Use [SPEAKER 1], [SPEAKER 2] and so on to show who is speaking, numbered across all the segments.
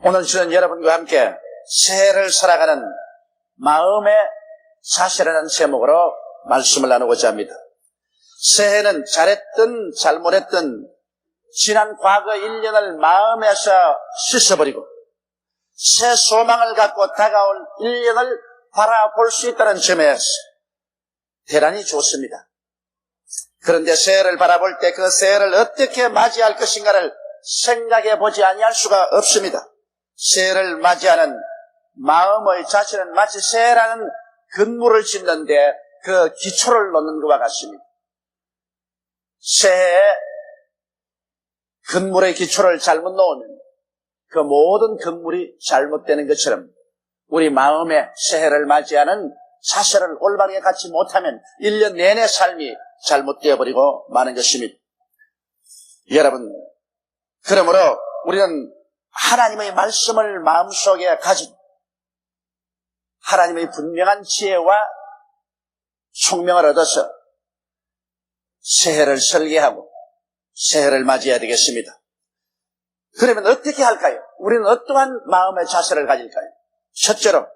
[SPEAKER 1] 오늘 저는 여러분과 함께 새해를 살아가는 마음의 자세라는 제목으로 말씀을 나누고자 합니다. 새해는 잘했든 잘못했든 지난 과거 1년을 마음에서 씻어버리고 새 소망을 갖고 다가올 1년을 바라볼 수 있다는 점에서 대단히 좋습니다. 그런데 새해를 바라볼 때 그 새해를 어떻게 맞이할 것인가를 생각해 보지 아니할 수가 없습니다. 새해를 맞이하는 마음의 자세는 마치 새해라는 건물을 짓는데 그 기초를 놓는 것과 같습니다. 새해에 건물의 기초를 잘못 놓으면 그 모든 건물이 잘못되는 것처럼 우리 마음의 새해를 맞이하는 자세를 올바르게 갖지 못하면 1년 내내 삶이 잘못되어 버리고 마는 것입니다. 여러분, 그러므로 우리는 하나님의 말씀을 마음속에 가진 하나님의 분명한 지혜와 총명을 얻어서 새해를 설계하고 새해를 맞이해야 되겠습니다. 그러면 어떻게 할까요? 우리는 어떠한 마음의 자세를 가질까요? 첫째로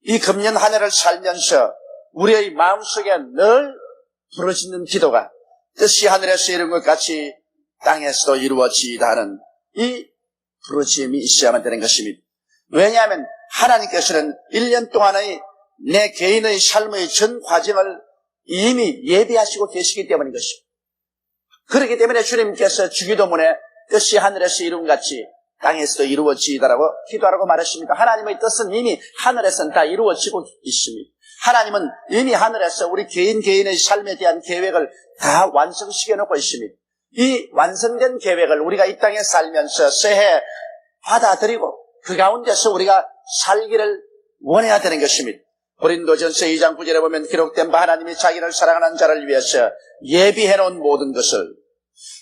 [SPEAKER 1] 이 금년 한 해를 살면서 우리의 마음속에 늘 부르짖는 기도가 뜻이 하늘에서 이룬 것 같이 땅에서도 이루어지이다 하는 이 부르짖음이 있어야만 되는 것입니다. 왜냐하면 하나님께서는 1년 동안의 내 개인의 삶의 전 과정을 이미 예비하시고 계시기 때문인 것입니다. 그렇기 때문에 주님께서 주기도문에 뜻이 하늘에서 이룬 것 같이 땅에서도 이루어지이다라고 기도하라고 말했습니다. 하나님의 뜻은 이미 하늘에서는 다 이루어지고 있습니다. 하나님은 이미 하늘에서 우리 개인의 삶에 대한 계획을 다 완성시켜 놓고 있습니다. 이 완성된 계획을 우리가 이 땅에 살면서 새해 받아들이고 그 가운데서 우리가 살기를 원해야 되는 것입니다. 고린도전서 2장 9절에 보면 기록된 바 하나님이 자기를 사랑하는 자를 위해서 예비해 놓은 모든 것을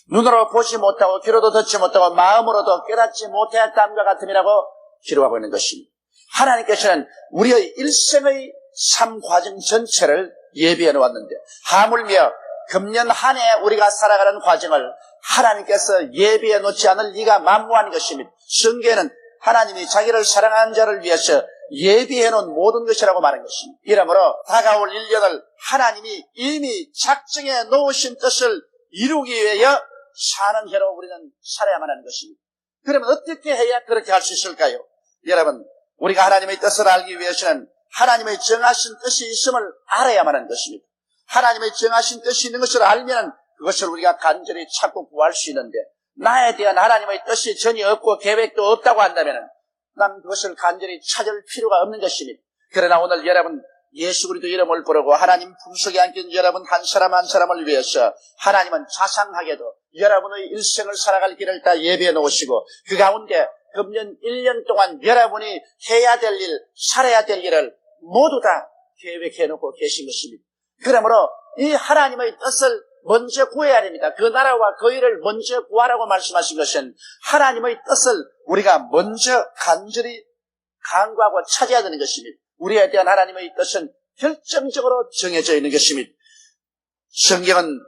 [SPEAKER 1] 눈으로 보지 못하고 귀로도 듣지 못하고 마음으로도 깨닫지 못했다함과 같음이라고 기록하고 있는 것입니다. 하나님께서는 우리의 일생의 삶 과정 전체를 예비해 놓았는데 하물며 금년 한 해 우리가 살아가는 과정을 하나님께서 예비해 놓지 않을 리가 만무한 것입니다. 성경에는 하나님이 자기를 사랑하는 자를 위해서 예비해 놓은 모든 것이라고 말한 것입니다. 이러므로 다가올 1년을 하나님이 이미 작정해 놓으신 뜻을 이루기 위하여 사는 해로 우리는 살아야만 하는 것입니다. 그러면 어떻게 해야 그렇게 할 수 있을까요? 여러분, 우리가 하나님의 뜻을 알기 위해서는 하나님의 정하신 뜻이 있음을 알아야만 하는 것입니다. 하나님의 정하신 뜻이 있는 것을 알면 그것을 우리가 간절히 찾고 구할 수 있는데 나에 대한 하나님의 뜻이 전혀 없고 계획도 없다고 한다면 난 그것을 간절히 찾을 필요가 없는 것입니다. 그러나 오늘 여러분 예수 그리스도 이름을 부르고 하나님 품속에 안긴 여러분 한 사람 한 사람을 위해서 하나님은 자상하게도 여러분의 일생을 살아갈 길을 다 예비해 놓으시고 그 가운데 금년 1년 동안 여러분이 해야 될 일, 살아야 될 일을 모두 다 계획해 놓고 계신 것입니다. 그러므로 이 하나님의 뜻을 먼저 구해야 됩니다. 그 나라와 그 일을 먼저 구하라고 말씀하신 것은 하나님의 뜻을 우리가 먼저 간절히 간구하고 찾아야 되는 것입니다. 우리에 대한 하나님의 뜻은 결정적으로 정해져 있는 것입니다. 성경은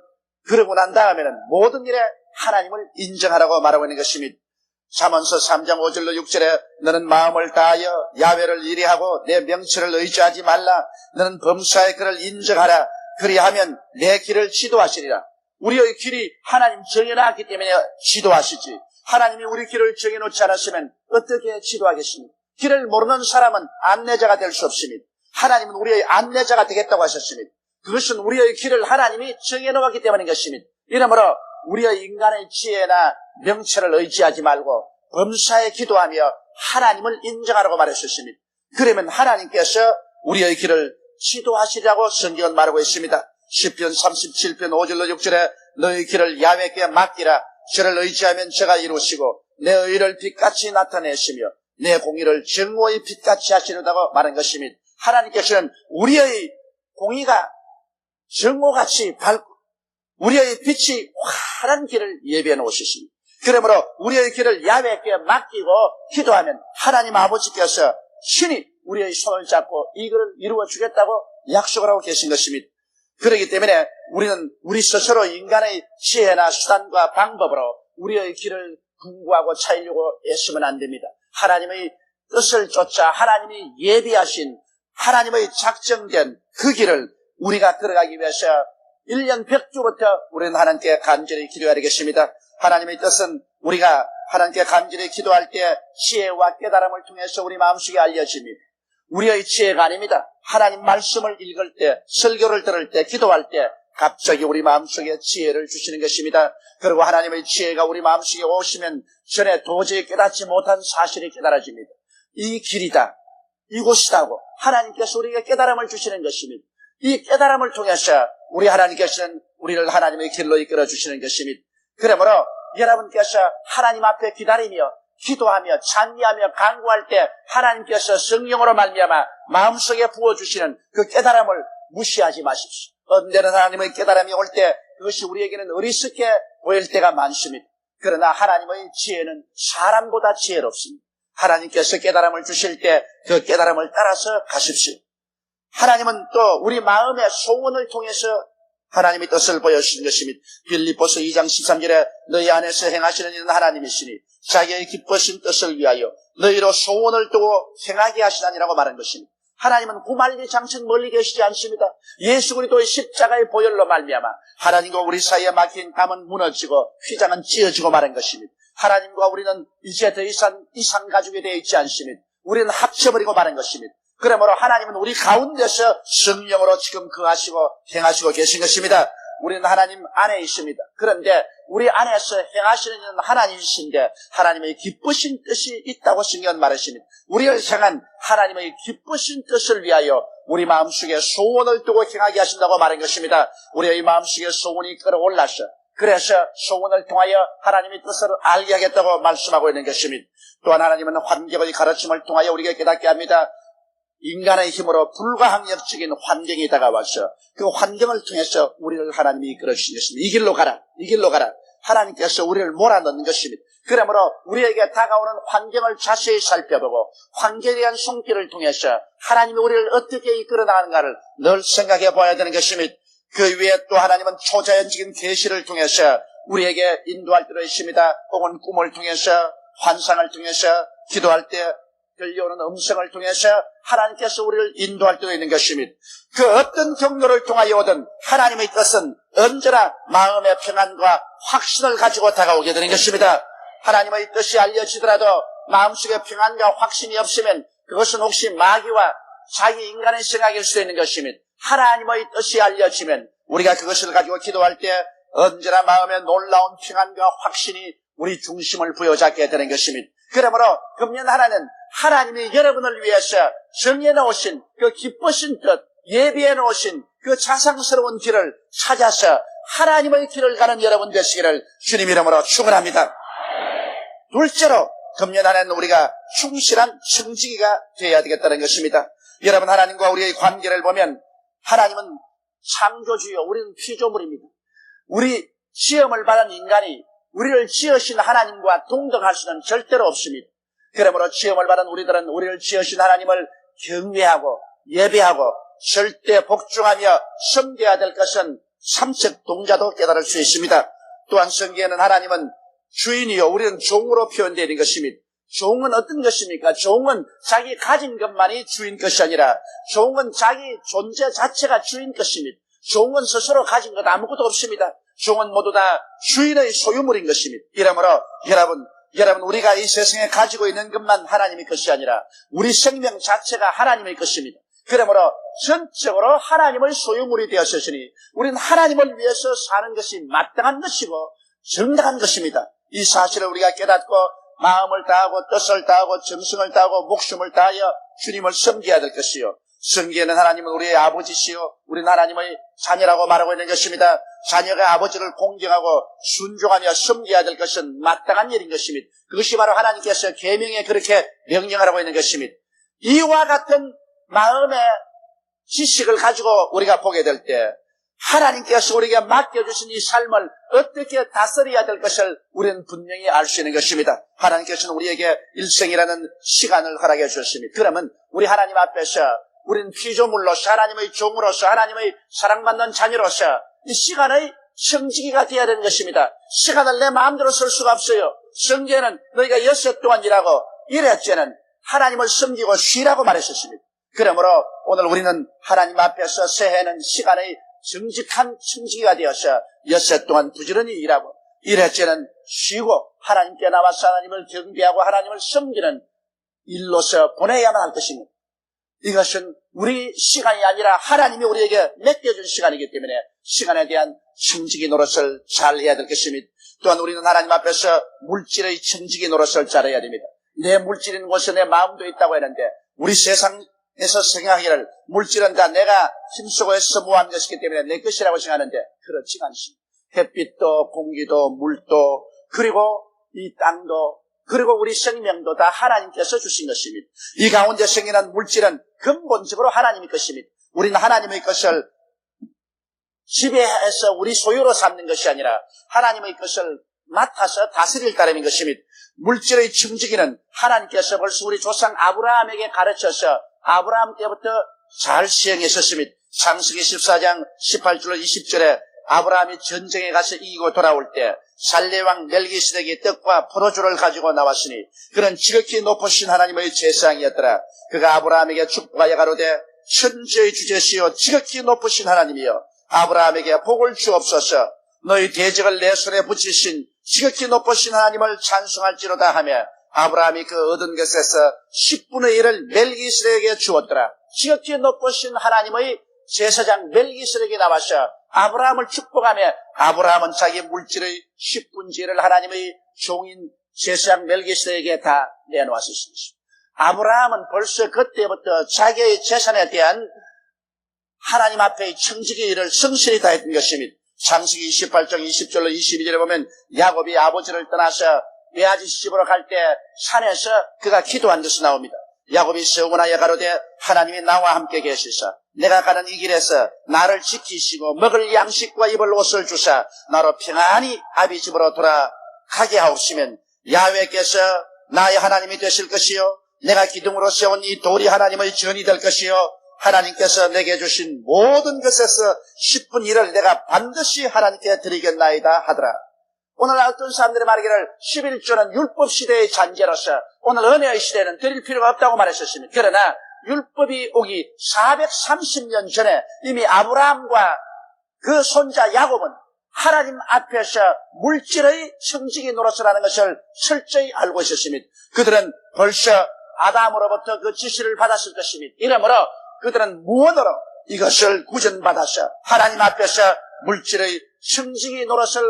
[SPEAKER 1] 그러고 난 다음에는 모든 일에 하나님을 인정하라고 말하고 있는 것입니다. 잠언서 3장 5절로 6절에 너는 마음을 다하여 야훼를 의뢰하고 내 명철을 의지하지 말라. 너는 범사의 그를 인정하라. 그리하면 내 길을 지도하시리라. 우리의 길이 하나님 정해놨기 때문에 지도하시지. 하나님이 우리 길을 정해놓지 않았으면 어떻게 지도하겠습니까? 길을 모르는 사람은 안내자가 될 수 없습니다. 하나님은 우리의 안내자가 되겠다고 하셨습니다. 그것은 우리의 길을 하나님이 정해놓았기 때문인 것입니다. 이러므로 우리의 인간의 지혜나 명철을 의지하지 말고 범사에 기도하며 하나님을 인정하라고 말했었습니다. 그러면 하나님께서 우리의 길을 지도하시라고 성경은 말하고 있습니다. 시편 37편 5절로 6절에 너의 길을 야훼께 맡기라. 저를 의지하면 저가 이루시고 내 의를 빛같이 나타내시며 내 공의를 정오의 빛같이 하시려다고 말한 것입니다. 하나님께서는 우리의 공의가 정오같이 밝고 우리의 빛이 환한 길을 예비해 놓으셨습니다. 그러므로 우리의 길을 야훼께 맡기고 기도하면 하나님 아버지께서 신이 우리의 손을 잡고 이 길을 이루어 주겠다고 약속을 하고 계신 것입니다. 그렇기 때문에 우리는 우리 스스로 인간의 지혜나 수단과 방법으로 우리의 길을 궁구하고 찾으려고 애쓰면 안 됩니다. 하나님의 뜻을 쫓아 하나님이 예비하신 하나님의 작정된 그 길을 우리가 들어가기 위해서 1년 100주부터 우리는 하나님께 간절히 기도해야 되겠습니다. 하나님의 뜻은 우리가 하나님께 간절히 기도할 때 지혜와 깨달음을 통해서 우리 마음속에 알려집니다. 우리의 지혜가 아닙니다. 하나님 말씀을 읽을 때, 설교를 들을 때, 기도할 때 갑자기 우리 마음속에 지혜를 주시는 것입니다. 그리고 하나님의 지혜가 우리 마음속에 오시면 전에 도저히 깨닫지 못한 사실이 깨달아집니다. 이 길이다, 이곳이다고 하나님께서 우리에게 깨달음을 주시는 것입니다. 이 깨달음을 통해서 우리 하나님께서는 우리를 하나님의 길로 이끌어 주시는 것입니다. 그러므로 여러분께서 하나님 앞에 기다리며 기도하며 찬미하며 간구할 때 하나님께서 성령으로 말미암아 마음속에 부어주시는 그 깨달음을 무시하지 마십시오. 언제는 하나님의 깨달음이 올 때 그것이 우리에게는 어리석게 보일 때가 많습니다. 그러나 하나님의 지혜는 사람보다 지혜롭습니다. 하나님께서 깨달음을 주실 때 그 깨달음을 따라서 가십시오. 하나님은 또 우리 마음의 소원을 통해서 하나님의 뜻을 보여주신 것입니다. 빌립보서 2장 13절에 너희 안에서 행하시는 이는 하나님이시니 자기의 기쁘신 뜻을 위하여 너희로 소원을 두고 행하게 하시나니라고 말한 것입니다. 하나님은 구말리 장천 멀리 계시지 않습니다. 예수 그리스도의 십자가의 보혈로 말미암아 하나님과 우리 사이에 막힌 담은 무너지고 휘장은 찢어지고 말한 것입니다. 하나님과 우리는 이제 더 이상 이상 가족이 되어 있지 않습니다. 우리는 합쳐버리고 말한 것입니다. 그러므로 하나님은 우리 가운데서 성령으로 지금 거하시고 행하시고 계신 것입니다. 우리는 하나님 안에 있습니다. 그런데 우리 안에서 행하시는 이는 하나님이신데 하나님의 기쁘신 뜻이 있다고 성경은 말하십니다. 우리를 향한 하나님의 기쁘신 뜻을 위하여 우리 마음속에 소원을 두고 행하게 하신다고 말한 것입니다. 우리의 마음속에 소원이 끌어올라서 그래서 소원을 통하여 하나님의 뜻을 알게 하겠다고 말씀하고 있는 것입니다. 또한 하나님은 환경의 가르침을 통하여 우리에게 깨닫게 합니다. 인간의 힘으로 불가항력적인 환경이 다가와서 그 환경을 통해서 우리를 하나님이 이끌어 주신 것입니다. 이 길로 가라, 이 길로 가라. 하나님께서 우리를 몰아넣는 것입니다. 그러므로 우리에게 다가오는 환경을 자세히 살펴보고 환경에 대한 손길을 통해서 하나님이 우리를 어떻게 이끌어 나가는가를 늘 생각해 봐야 되는 것입니다. 그 위에 또 하나님은 초자연적인 계시를 통해서 우리에게 인도할 때도 있습니다. 혹은 꿈을 통해서 환상을 통해서 기도할 때 들려오는 음성을 통해서 하나님께서 우리를 인도할 때도 있는 것입니다. 그 어떤 경로를 통하여 오든 하나님의 뜻은 언제나 마음의 평안과 확신을 가지고 다가오게 되는 것입니다. 하나님의 뜻이 알려지더라도 마음속에 평안과 확신이 없으면 그것은 혹시 마귀와 자기 인간의 생각일 수도 있는 것입니다. 하나님의 뜻이 알려지면 우리가 그것을 가지고 기도할 때 언제나 마음에 놀라운 평안과 확신이 우리 중심을 부여잡게 되는 것입니다. 그러므로 금년 하나는 하나님이 여러분을 위해서 정해 놓으신 그 기쁘신 뜻, 예비해 놓으신 그 자상스러운 길을 찾아서 하나님의 길을 가는 여러분 되시기를 주님 이름으로 축원합니다. 둘째로 금년 하나는 우리가 충실한 청지기가 되어야 되겠다는 것입니다. 여러분, 하나님과 우리의 관계를 보면 하나님은 창조주요, 우리는 피조물입니다. 우리 시험을 받은 인간이 우리를 지으신 하나님과 동등할 수는 절대로 없습니다. 그러므로 시험을 받은 우리들은 우리를 지으신 하나님을 경외하고 예배하고 절대 복종하며 섬겨야 될 것은 삼척 동자도 깨달을 수 있습니다. 또한 성경에는 하나님은 주인이요, 우리는 종으로 표현되어 있는 것입니다. 종은 어떤 것입니까? 종은 자기 가진 것만이 주인 것이 아니라 종은 자기 존재 자체가 주인 것입니다. 종은 스스로 가진 것 아무것도 없습니다. 종은 모두 다 주인의 소유물인 것입니다. 이러므로 여러분 우리가 이 세상에 가지고 있는 것만 하나님의 것이 아니라 우리 생명 자체가 하나님의 것입니다. 그러므로 전적으로 하나님의 소유물이 되었으니 우리는 하나님을 위해서 사는 것이 마땅한 것이고 정당한 것입니다. 이 사실을 우리가 깨닫고 마음을 다하고 뜻을 다하고 정성을 다하고 목숨을 다하여 주님을 섬겨야 될 것이요. 성경에는 하나님은 우리의 아버지시요, 우리는 하나님의 자녀라고 말하고 있는 것입니다. 자녀가 아버지를 공경하고 순종하며 섬겨야 될 것은 마땅한 일인 것입니다. 그것이 바로 하나님께서 계명에 그렇게 명령하라고 있는 것입니다. 이와 같은 마음의 지식을 가지고 우리가 보게 될 때 하나님께서 우리에게 맡겨주신 이 삶을 어떻게 다스려야 될 것을 우리는 분명히 알 수 있는 것입니다. 하나님께서는 우리에게 일생이라는 시간을 허락해 주셨습니다. 그러면 우리 하나님 앞에서 우리는 피조물로서 하나님의 종으로서 하나님의 사랑받는 자녀로서 이 시간의 청지기가 되어야 되는 것입니다. 시간을 내 마음대로 쓸 수가 없어요. 성경에는 너희가 엿새 동안 일하고 일회째는 하나님을 섬기고 쉬라고 말했었습니다. 그러므로 오늘 우리는 하나님 앞에서 새해는 시간의 정직한 청지기가 되어서 엿새 동안 부지런히 일하고, 일회째는 쉬고 하나님께 나와서 하나님을 경배하고 하나님을 섬기는 일로서 보내야만 할 것입니다. 이것은 우리 시간이 아니라 하나님이 우리에게 맡겨준 시간이기 때문에 시간에 대한 청지기 노릇을 잘 해야 될 것입니다. 또한 우리는 하나님 앞에서 물질의 청지기 노릇을 잘 해야 됩니다. 내 물질 있는 곳에 내 마음도 있다고 했는데, 우리 세상에서 생각하기를 물질은 다 내가 힘쓰고 해서 모한 것이기 때문에 내 것이라고 생각하는데 그렇지가 않습니다. 햇빛도 공기도 물도 그리고 이 땅도 그리고 우리 생명도 다 하나님께서 주신 것입니다. 이 가운데 생기는 물질은 근본적으로 하나님의 것입니다. 우리는 하나님의 것을 지배해서 우리 소유로 삼는 것이 아니라 하나님의 것을 맡아서 다스릴 따름인 것입니다. 물질의 청지기는 하나님께서 벌써 우리 조상 아브라함에게 가르쳐서 아브라함 때부터 잘 시행했었습니다. 창세기 14장 18절로 20절에 아브라함이 전쟁에 가서 이기고 돌아올 때 살레왕 멜기세덱이 떡과 포도주를 가지고 나왔으니 그는 지극히 높으신 하나님의 제사장이었더라. 그가 아브라함에게 축복하여 가로되 천지의 주제시여 지극히 높으신 하나님이여 아브라함에게 복을 주옵소서. 너희 대적을 내 손에 붙이신 지극히 높으신 하나님을 찬송할지로다 하며 아브라함이 그 얻은 것에서 10분의 1을 멜기세덱에게 주었더라. 지극히 높으신 하나님의 제사장 멜기세덱이 나와서 아브라함을 축복하며 아브라함은 자기 물질의 10분의 1을 하나님의 종인 제사장 멜기세덱에게 다 내놓았습니다. 아브라함은 벌써 그때부터 자기의 재산에 대한 하나님 앞의 청지기 일을 성실히 다했던 것입니다. 창세기 28장 20절로 22절에 보면 야곱이 아버지를 떠나서 외아지 집으로 갈 때 산에서 그가 기도한 것이 나옵니다. 야곱이 서원하여 가로되 하나님이 나와 함께 계시사 내가 가는 이 길에서 나를 지키시고 먹을 양식과 입을 옷을 주사 나로 평안히 아비 집으로 돌아가게 하옵시면 야훼께서 나의 하나님이 되실 것이요 내가 기둥으로 세운 이 돌이 하나님의 전이 될 것이요 하나님께서 내게 주신 모든 것에서 10분의 1을 내가 반드시 하나님께 드리겠나이다 하더라. 오늘 어떤 사람들이 말하기를 11조는 율법 시대의 잔재로서 오늘 은혜의 시대는 드릴 필요가 없다고 말했었습니다. 그러나 율법이 오기 430년 전에 이미 아브라함과 그 손자 야곱은 하나님 앞에서 물질의 청지기 노릇을 하는 것을 철저히 알고 있었습니다. 그들은 벌써 아담으로부터 그 지시를 받았을 것입니다. 이러므로 그들은 무언으로 이것을 구전받아서 하나님 앞에서 물질의 청지기 노릇을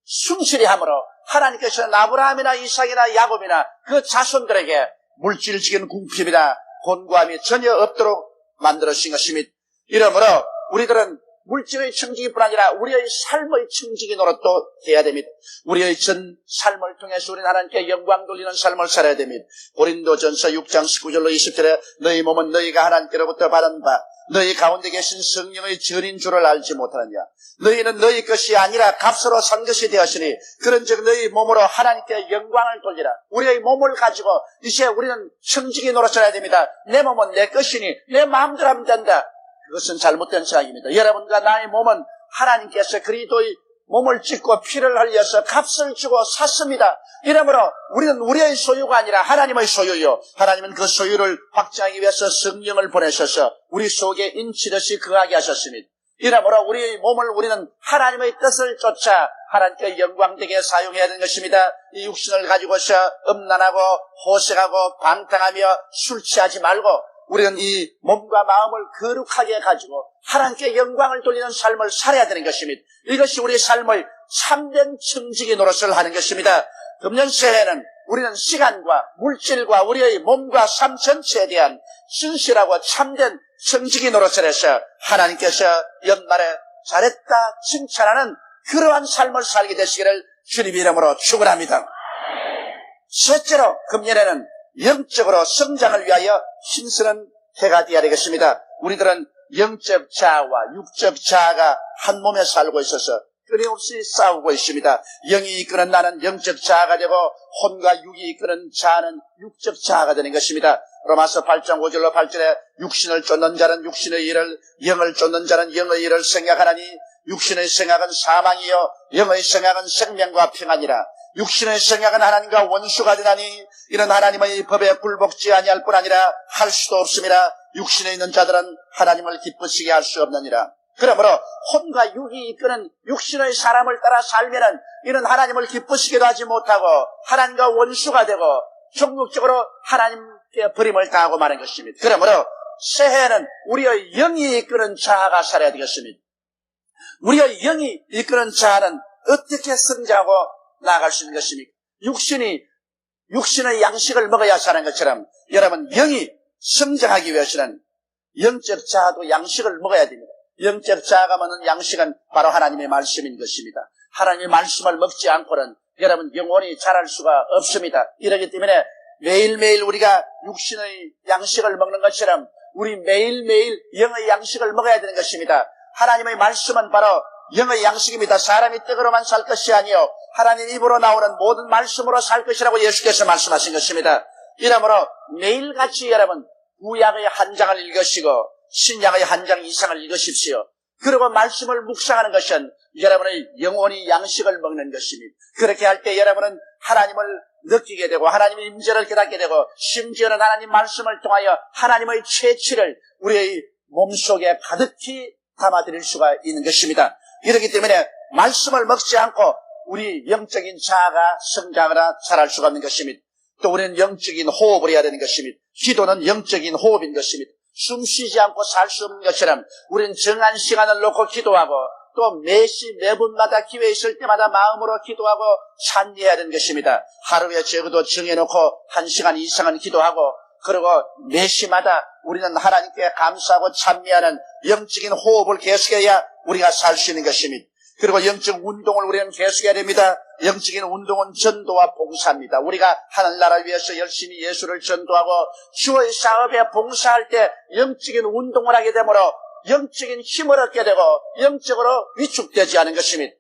[SPEAKER 1] 충실히 함으로 하나님께서는 아브라함이나 이삭이나 야곱이나 그 자손들에게 물질적인 궁핍이나 곤고함이 전혀 없도록 만들어주신 것입니다. 이러므로 우리들은 물질의 청지기뿐 아니라 우리의 삶의 청지기 노릇도 해야 됩니다. 우리의 전 삶을 통해서 우리는 하나님께 영광 돌리는 삶을 살아야 됩니다. 고린도전서 6장 19절로 20절에 너희 몸은 너희가 하나님께로부터 받은 바 너희 가운데 계신 성령의 전인 줄을 알지 못하느냐. 너희는 너희 것이 아니라 값으로 산 것이 되었으니 그런즉 너희 몸으로 하나님께 영광을 돌리라. 우리의 몸을 가지고 이제 우리는 청지기 노릇을 해야 됩니다. 내 몸은 내 것이니 내 마음대로 하면 된다. 그것은 잘못된 생각입니다. 여러분과 나의 몸은 하나님께서 그리스도의 몸을 찢고 피를 흘려서 값을 주고 샀습니다. 이러므로 우리는 우리의 소유가 아니라 하나님의 소유요. 하나님은 그 소유를 확장하기 위해서 성령을 보내셔서 우리 속에 인치듯이 거하게 하셨습니다. 이러므로 우리의 몸을 우리는 하나님의 뜻을 쫓아 하나님께 영광되게 사용해야 되는 것입니다. 이 육신을 가지고서 음란하고 호색하고 방탕하며 술 취하지 말고 우리는 이 몸과 마음을 거룩하게 가지고 하나님께 영광을 돌리는 삶을 살아야 되는 것입니다. 이것이 우리의 삶의 참된 청지기 노릇을 하는 것입니다. 금년 새해에는 우리는 시간과 물질과 우리의 몸과 삶 전체에 대한 신실하고 참된 청지기 노릇을 해서 하나님께서 연말에 잘했다 칭찬하는 그러한 삶을 살게 되시기를 주님의 이름으로 축원합니다. 셋째로 금년에는 영적으로 성장을 위하여 힘쓰는 해가 되어야 되겠습니다. 우리들은 영적 자아와 육적 자아가 한 몸에 살고 있어서 끊임없이 싸우고 있습니다. 영이 이끄는 나는 영적 자아가 되고 혼과 육이 이끄는 자아는 육적 자아가 되는 것입니다. 로마서 8장 5절로 8절에 육신을 쫓는 자는 육신의 일을 영을 쫓는 자는 영의 일을 생각하나니 육신의 생각은 사망이요 영의 생각은 생명과 평안이라. 육신의 생각은 하나님과 원수가 되나니 이런 하나님의 법에 굴복지 아니할 뿐 아니라 할 수도 없음이라. 육신에 있는 자들은 하나님을 기쁘시게 할 수 없느니라. 그러므로 혼과 육이 이끄는 육신의 사람을 따라 살면은 이는 하나님을 기쁘시게도 하지 못하고 하나님과 원수가 되고 종국적으로 하나님께 버림을 당하고 마는 것입니다. 그러므로 새해에는 우리의 영이 이끄는 자아가 살아야 되겠습니다. 우리의 영이 이끄는 자아는 어떻게 성장하고 나아갈 수 있는 것입니까? 육신의 양식을 먹어야 사는 것처럼 여러분 영이 성장하기 위해서는 영적 자아도 양식을 먹어야 됩니다. 영적 자아가 먹는 양식은 바로 하나님의 말씀인 것입니다. 하나님의 말씀을 먹지 않고는 여러분 영원히 자랄 수가 없습니다. 이러기 때문에 매일매일 우리가 육신의 양식을 먹는 것처럼 우리 매일매일 영의 양식을 먹어야 되는 것입니다. 하나님의 말씀은 바로 영의 양식입니다. 사람이 떡으로만 살 것이 아니요 하나님 입으로 나오는 모든 말씀으로 살 것이라고 예수께서 말씀하신 것입니다. 이러므로 매일같이 여러분 구약의 한 장을 읽으시고 신약의 한 장 이상을 읽으십시오. 그리고 말씀을 묵상하는 것은 여러분의 영혼이 양식을 먹는 것입니다. 그렇게 할 때 여러분은 하나님을 느끼게 되고 하나님의 임재를 깨닫게 되고 심지어는 하나님 말씀을 통하여 하나님의 최치를 우리의 몸속에 가득히 담아드릴 수가 있는 것입니다. 이렇기 때문에 말씀을 먹지 않고 우리 영적인 자아가 성장하거나 자랄 수가 없는 것입니다. 또 우리는 영적인 호흡을 해야 되는 것입니다. 기도는 영적인 호흡인 것입니다. 숨 쉬지 않고 살 수 없는 것처럼 우리는 정한 시간을 놓고 기도하고 또 매분마다 기회 있을 때마다 마음으로 기도하고 찬미해야 되는 것입니다. 하루에 적어도 정해놓고 1시간 이상은 기도하고 그리고 매시마다 우리는 하나님께 감사하고 찬미하는 영적인 호흡을 계속해야 우리가 살 수 있는 것입니다. 그리고 영적 운동을 우리는 계속해야 됩니다. 영적인 운동은 전도와 봉사입니다. 우리가 하늘나라를 위해서 열심히 예수를 전도하고 주의 사업에 봉사할 때 영적인 운동을 하게 되므로 영적인 힘을 얻게 되고 영적으로 위축되지 않은 것입니다.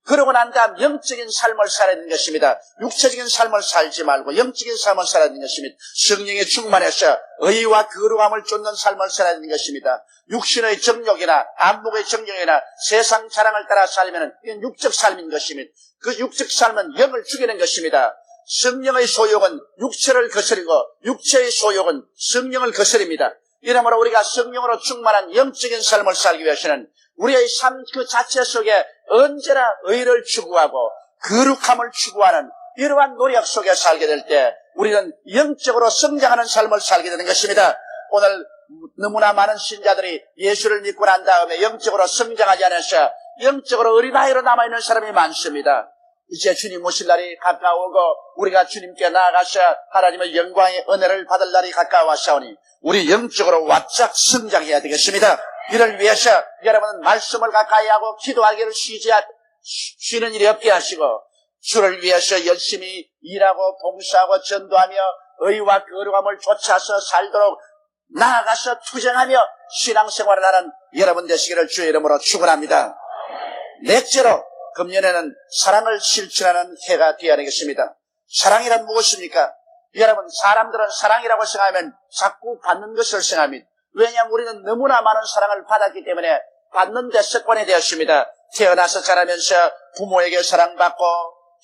[SPEAKER 1] 그러고 난 다음 영적인 삶을 살아야 되는 것입니다. 육체적인 삶을 살지 말고 영적인 삶을 살아야 되는 것입니다. 성령에 충만해서 의와 거룩함을 쫓는 삶을 살아야 되는 것입니다. 육신의 정욕이나 안목의 정욕이나 세상 자랑을 따라 살면 이건 육적 삶인 것입니다. 그 육적 삶은 영을 죽이는 것입니다. 성령의 소욕은 육체를 거스리고 육체의 소욕은 성령을 거스립니다. 이러므로 우리가 성령으로 충만한 영적인 삶을 살기 위해서는 우리의 삶 그 자체 속에 언제나 의를 추구하고 거룩함을 추구하는 이러한 노력 속에 살게 될 때 우리는 영적으로 성장하는 삶을 살게 되는 것입니다. 오늘 너무나 많은 신자들이 예수를 믿고 난 다음에 영적으로 성장하지 않아서 영적으로 어린아이로 남아있는 사람이 많습니다. 이제 주님 오실 날이 가까우고 우리가 주님께 나아가서 하나님의 영광의 은혜를 받을 날이 가까워사오니 우리 영적으로 바짝 성장해야 되겠습니다. 이를 위해서 여러분은 말씀을 가까이 하고 기도하기를 쉬는 일이 없게 하시고 주를 위해서 열심히 일하고 봉사하고 전도하며 의와 거룩함을 쫓아서 살도록 나아가서 투쟁하며 신앙생활을 하는 여러분 되시기를 주의 이름으로 축원합니다. 넷째로 금년에는 사랑을 실천하는 해가 되어야 되겠습니다. 사랑이란 무엇입니까? 여러분 사람들은 사랑이라고 생각하면 자꾸 받는 것을 생각합니다. 왜냐하면 우리는 너무나 많은 사랑을 받았기 때문에 받는 데 습관이 되었습니다. 태어나서 자라면서 부모에게 사랑받고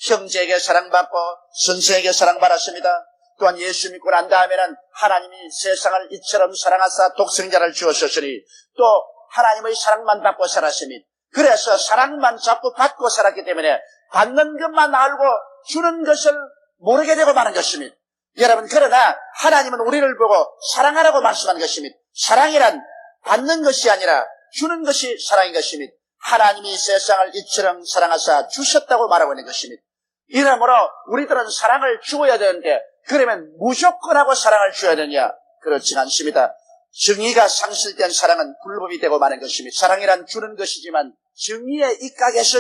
[SPEAKER 1] 형제에게 사랑받고 선생에게 사랑받았습니다. 또한 예수 믿고 난 다음에는 하나님이 세상을 이처럼 사랑하사 독생자를 주었으니 또 하나님의 사랑만 받고 살았습니다. 그래서 사랑만 자꾸 받고 살았기 때문에 받는 것만 알고 주는 것을 모르게 되고 마는 것입니다. 여러분 그러나 하나님은 우리를 보고 사랑하라고 말씀하는 것입니다. 사랑이란 받는 것이 아니라 주는 것이 사랑인 것입니다. 하나님이 세상을 이처럼 사랑하사 주셨다고 말하고 있는 것입니다. 이러므로 우리들은 사랑을 주어야 되는데 그러면 무조건 하고 사랑을 주어야 되냐? 그렇지 않습니다. 정의가 상실된 사랑은 불법이 되고 마는 것입니다. 사랑이란 주는 것이지만 정의에 입각해서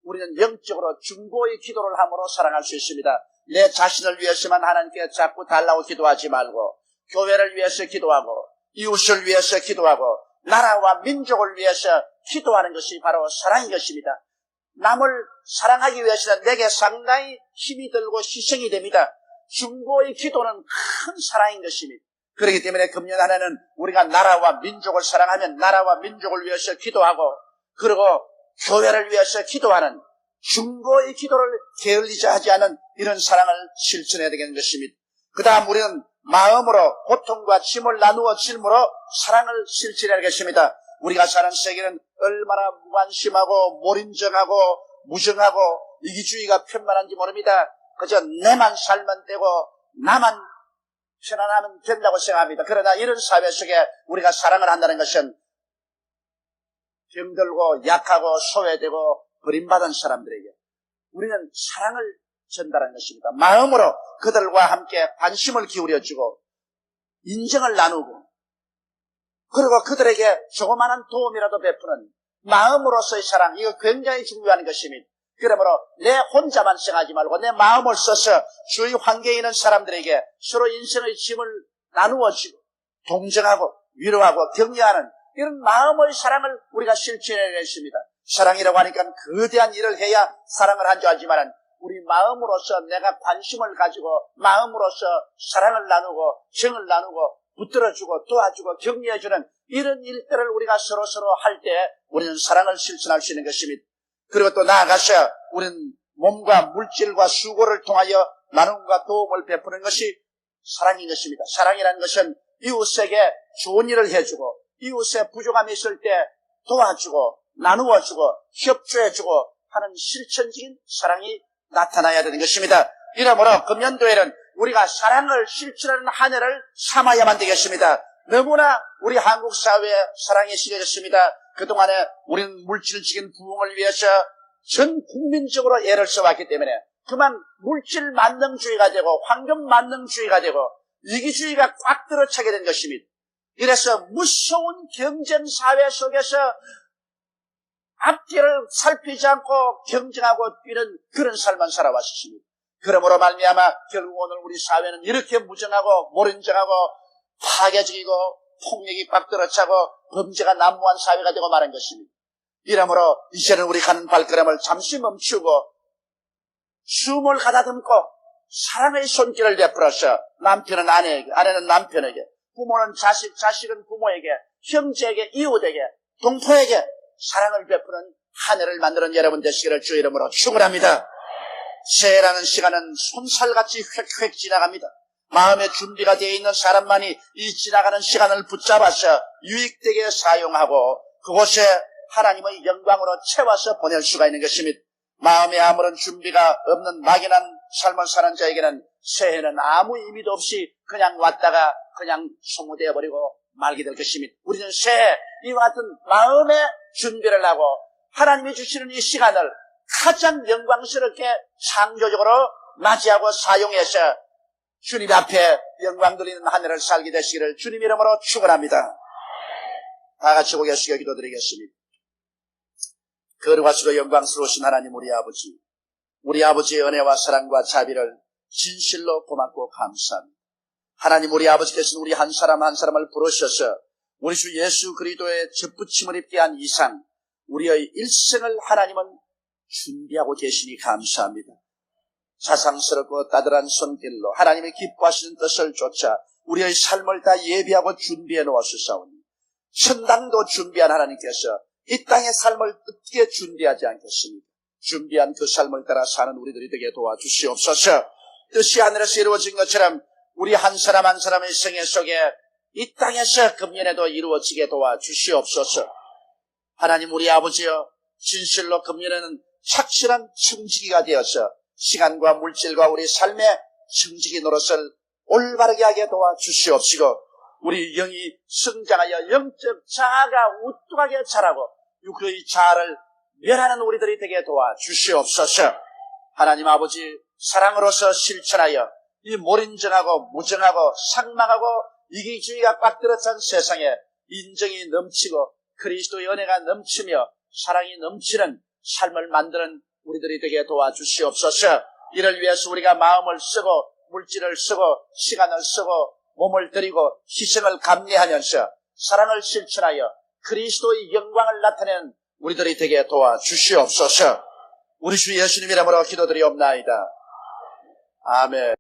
[SPEAKER 1] 우리는 영적으로 중보의 기도를 함으로 사랑할 수 있습니다. 내 자신을 위해서만 하나님께 자꾸 달라고 기도하지 말고 교회를 위해서 기도하고 이웃을 위해서 기도하고 나라와 민족을 위해서 기도하는 것이 바로 사랑인 것입니다. 남을 사랑하기 위해서는 내게 상당히 힘이 들고 희생이 됩니다. 중보의 기도는 큰 사랑인 것입니다. 그렇기 때문에 금년 한 해는 우리가 나라와 민족을 사랑하면 나라와 민족을 위해서 기도하고 그리고 교회를 위해서 기도하는 중보의 기도를 게을리자 하지 않은 이런 사랑을 실천해야 되겠는 것입니다. 그 다음 우리는 마음으로 고통과 짐을 나누어 짐으로 사랑을 실천해야 되겠습니다. 우리가 사는 세계는 얼마나 무관심하고 몰인정하고 무정하고 이기주의가 편만한지 모릅니다. 그저 내만 살면 되고 나만 편안하면 된다고 생각합니다. 그러나 이런 사회 속에 우리가 사랑을 한다는 것은 병들고 약하고 소외되고 버림받은 사람들에게 우리는 사랑을 전달하는 것입니다. 마음으로 그들과 함께 관심을 기울여주고 인정을 나누고 그리고 그들에게 조그마한 도움이라도 베푸는 마음으로서의 사랑, 이거 굉장히 중요한 것입니다. 그러므로 내 혼자만 생각하지 말고 내 마음을 써서 주위 환경에 있는 사람들에게 서로 인생의 짐을 나누어주고 동정하고 위로하고 격려하는 이런 마음의 사랑을 우리가 실천해야겠습니다. 사랑이라고 하니까 거대한 일을 해야 사랑을 한 줄 알지만 우리 마음으로서 내가 관심을 가지고 마음으로서 사랑을 나누고 정을 나누고 붙들어주고 도와주고 격려해주는 이런 일들을 우리가 서로서로 할 때 우리는 사랑을 실천할 수 있는 것입니다. 그리고 또 나아가서 우리는 몸과 물질과 수고를 통하여 나눔과 도움을 베푸는 것이 사랑인 것입니다. 사랑이라는 것은 이웃에게 좋은 일을 해주고 이웃의 부족함이 있을 때 도와주고 나누어주고 협조해주고 하는 실천적인 사랑이 나타나야 되는 것입니다. 이러므로 금년도에는 우리가 사랑을 실천하는 한 해를 삼아야만 되겠습니다. 너무나 우리 한국 사회에 사랑이 심해졌습니다. 그동안에 우리는 물질적인 부흥을 위해서 전 국민적으로 애를 써왔기 때문에 그만 물질 만능주의가 되고 환경 만능주의가 되고 이기주의가 꽉 들어차게 된 것입니다. 이래서 무서운 경쟁 사회 속에서 앞뒤를 살피지 않고 경쟁하고 뛰는 그런 삶만 살아왔습니다. 그러므로 말미암아 결국 오늘 우리 사회는 이렇게 무정하고 몰인정하고 파괴적이고 폭력이 꽉 들어차고 범죄가 난무한 사회가 되고 말한 것입니다. 이러므로 이제는 우리 가는 발걸음을 잠시 멈추고 숨을 가다듬고 사랑의 손길을 베풀어서 남편은 아내에게, 아내는 남편에게, 부모는 자식, 자식은 부모에게, 형제에게, 이웃에게, 동포에게 사랑을 베푸는 한 해를 만드는 여러분 되시기를 주 이름으로 축원합니다. 새해라는 시간은 손살같이 휙휙 지나갑니다. 마음의 준비가 되어 있는 사람만이 이 지나가는 시간을 붙잡아서 유익되게 사용하고 그곳에 하나님의 영광으로 채워서 보낼 수가 있는 것입니다. 마음에 아무런 준비가 없는 막연한 삶을 사는 자에게는 새해는 아무 의미도 없이 그냥 왔다가 그냥 소모되어 버리고 말게 될 것입니다. 우리는 새해 이와 같은 마음의 준비를 하고 하나님이 주시는 이 시간을 가장 영광스럽게 창조적으로 맞이하고 사용해서 주님 앞에 영광 돌리는 한 해를 살게 되시기를 주님 이름으로 축원합니다. 다 같이 고개 숙여 기도드리겠습니다. 거룩하시고 영광스러우신 하나님 우리 아버지의 은혜와 사랑과 자비를 진실로 고맙고 감사합니다. 하나님 우리 아버지께서는 우리 한 사람 한 사람을 부르셔서 우리 주 예수 그리스도의 접붙임을 입게 한 이상 우리의 일생을 하나님은 준비하고 계시니 감사합니다. 사상스럽고 따뜻한 손길로 하나님의 기뻐하시는 뜻을 쫓아 우리의 삶을 다 예비하고 준비해 놓았사오니 천당도 준비한 하나님께서 이 땅의 삶을 어떻게 준비하지 않겠습니까? 준비한 그 삶을 따라 사는 우리들이 되게 도와주시옵소서. 뜻이 하늘에서 이루어진 것처럼 우리 한 사람 한 사람의 생애 속에 이 땅에서 금년에도 이루어지게 도와주시옵소서. 하나님 우리 아버지여 진실로 금년에는 착실한 청지기가 되어서 시간과 물질과 우리 삶의 청지기 노릇을 올바르게 하게 도와주시옵시고 우리 영이 성장하여 영적 자아가 우뚝하게 자라고 육의 자아를 멸하는 우리들이 되게 도와주시옵소서. 하나님 아버지 사랑으로서 실천하여 이 몰인정하고 무정하고 상망하고 이기주의가 꽉 들어찬 세상에 인정이 넘치고 그리스도의 은혜가 넘치며 사랑이 넘치는 삶을 만드는 우리들이 되게 도와주시옵소서. 이를 위해서 우리가 마음을 쓰고 물질을 쓰고 시간을 쓰고 몸을 들이고 희생을 감내하면서 사랑을 실천하여 그리스도의 영광을 나타내는 우리들이 되게 도와주시옵소서. 우리 주 예수님 이름으로 기도드리옵나이다. 아멘.